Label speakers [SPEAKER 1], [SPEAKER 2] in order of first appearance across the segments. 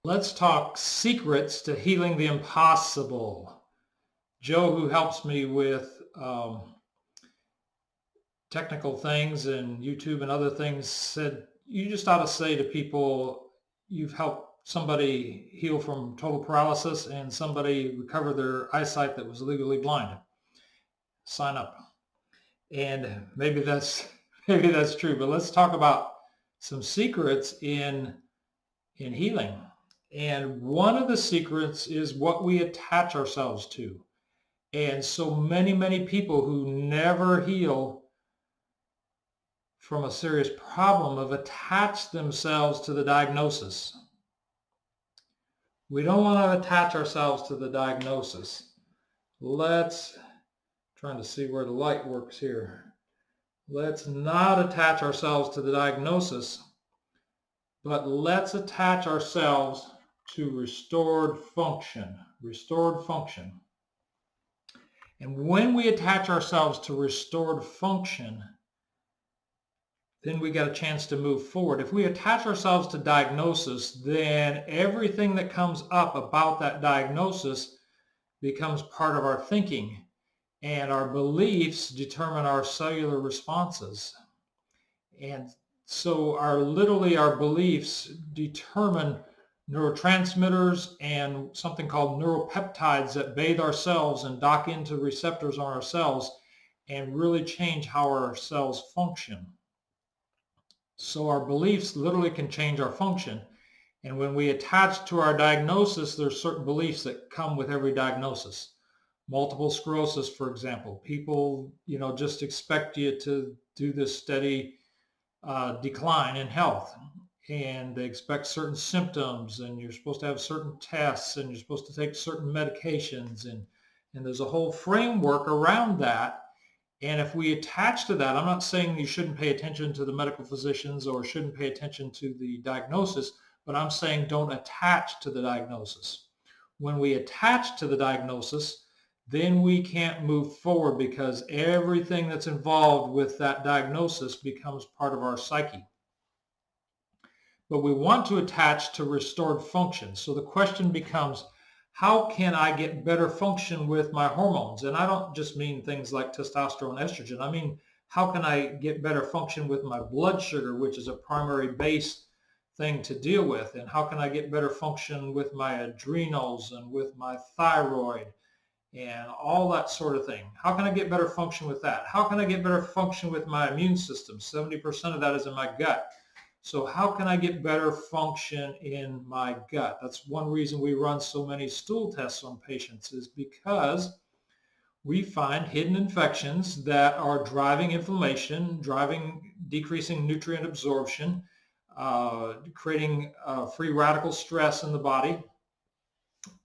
[SPEAKER 1] Let's talk secrets to healing the impossible. Joe, who helps me with technical things and YouTube and other things, said you just ought to say to people you've helped somebody heal from total paralysis and somebody recover their eyesight that was legally blind. Sign up. And maybe that's true, but let's talk about some secrets in healing. And one of the secrets is what we attach ourselves to. And so many people who never heal from a serious problem have attached themselves to the diagnosis. We don't want to attach ourselves to the diagnosis. Trying to see where the light works here. Let's not attach ourselves to the diagnosis, but let's attach ourselves to restored function. Restored function. And when we attach ourselves to restored function, then we got a chance to move forward. If we attach ourselves to diagnosis, then everything that comes up about that diagnosis becomes part of our thinking, and our beliefs determine our cellular responses. And so our beliefs determine neurotransmitters and something called neuropeptides that bathe our cells and dock into receptors on our cells and really change how our cells function. So our beliefs literally can change our function. And when we attach to our diagnosis, there's certain beliefs that come with every diagnosis. Multiple sclerosis, for example. People, just expect you to do this steady decline in health. And they expect certain symptoms, and you're supposed to have certain tests, and you're supposed to take certain medications. And there's a whole framework around that. And if we attach to that, I'm not saying you shouldn't pay attention to the medical physicians or shouldn't pay attention to the diagnosis, but I'm saying don't attach to the diagnosis. When we attach to the diagnosis, then we can't move forward because everything that's involved with that diagnosis becomes part of our psyche. But we want to attach to restored function. So the question becomes, how can I get better function with my hormones? And I don't just mean things like testosterone, estrogen. I mean, how can I get better function with my blood sugar, which is a primary base thing to deal with? And how can I get better function with my adrenals and with my thyroid and all that sort of thing? How can I get better function with that? How can I get better function with my immune system? 70% of that is in my gut. So how can I get better function in my gut? That's one reason we run so many stool tests on patients, is because we find hidden infections that are driving inflammation, decreasing nutrient absorption, creating free radical stress in the body,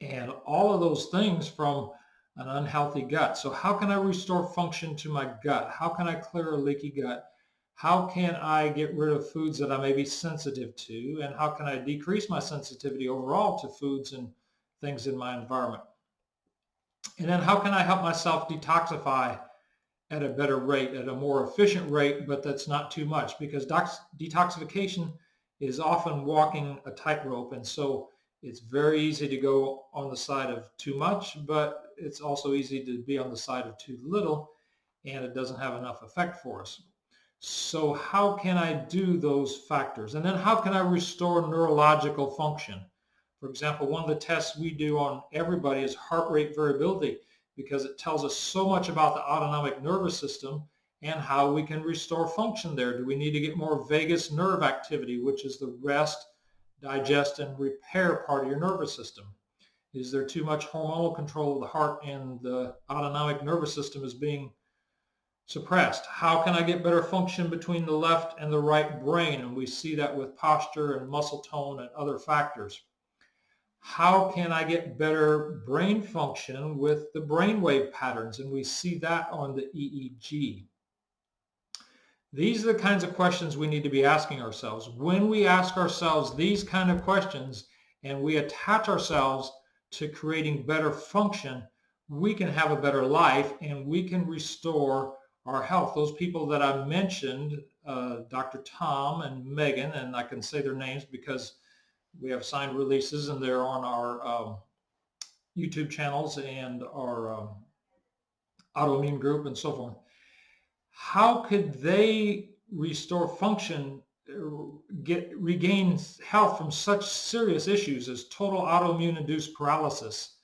[SPEAKER 1] and all of those things from an unhealthy gut. So how can I restore function to my gut? How can I clear a leaky gut? How can I get rid of foods that I may be sensitive to? And how can I decrease my sensitivity overall to foods and things in my environment? And then how can I help myself detoxify at a better rate, at a more efficient rate, but that's not too much? Because detoxification is often walking a tightrope. And so it's very easy to go on the side of too much, but it's also easy to be on the side of too little, and it doesn't have enough effect for us. So how can I do those factors? And then how can I restore neurological function? For example, one of the tests we do on everybody is heart rate variability, because it tells us so much about the autonomic nervous system and how we can restore function there. Do we need to get more vagus nerve activity, which is the rest, digest, and repair part of your nervous system? Is there too much hormonal control of the heart and the autonomic nervous system is being suppressed? How can I get better function between the left and the right brain? And we see that with posture and muscle tone and other factors. How can I get better brain function with the brainwave patterns? And we see that on the EEG. These are the kinds of questions we need to be asking ourselves. When we ask ourselves these kind of questions and we attach ourselves to creating better function, we can have a better life and we can restore our health. Those people that I mentioned, Dr. Tom and Megan, and I can say their names because We have signed releases, and they're on our YouTube channels and our autoimmune group and so forth. How could they restore function, regain health from such serious issues as total autoimmune-induced paralysis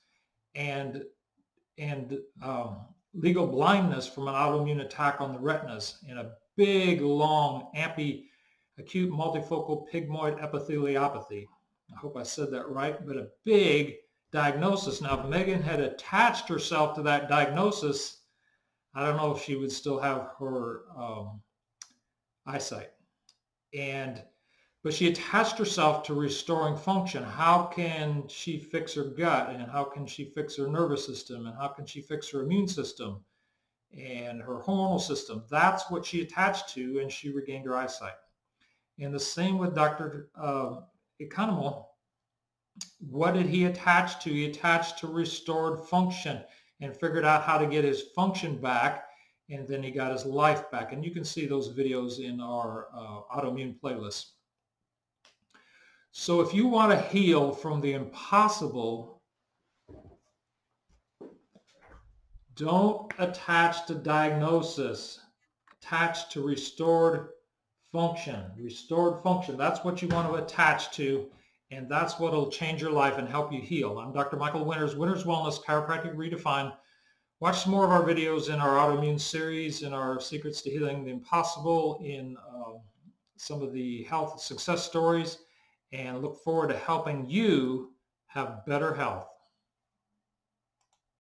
[SPEAKER 1] and legal blindness from an autoimmune attack on the retinas, and a big, long, acute multifocal pigmoid epitheliopathy? I hope I said that right, but a big diagnosis. Now, if Megan had attached herself to that diagnosis, I don't know if she would still have her eyesight. But she attached herself to restoring function. How can she fix her gut, and how can she fix her nervous system, and how can she fix her immune system and her hormonal system? That's what she attached to, and she regained her eyesight. And the same with Dr. Economou. What did he attach to? He attached to restored function and figured out how to get his function back, and then he got his life back. And you can see those videos in our autoimmune playlist. So if you want to heal from the impossible, don't attach to diagnosis. Attach to restored function. Restored function. That's what you want to attach to, and that's what will change your life and help you heal. I'm Dr. Michael Winters, Winters Wellness, Chiropractic Redefined. Watch some more of our videos in our autoimmune series, in our Secrets to Healing the Impossible, in some of the health success stories, and look forward to helping you have better health.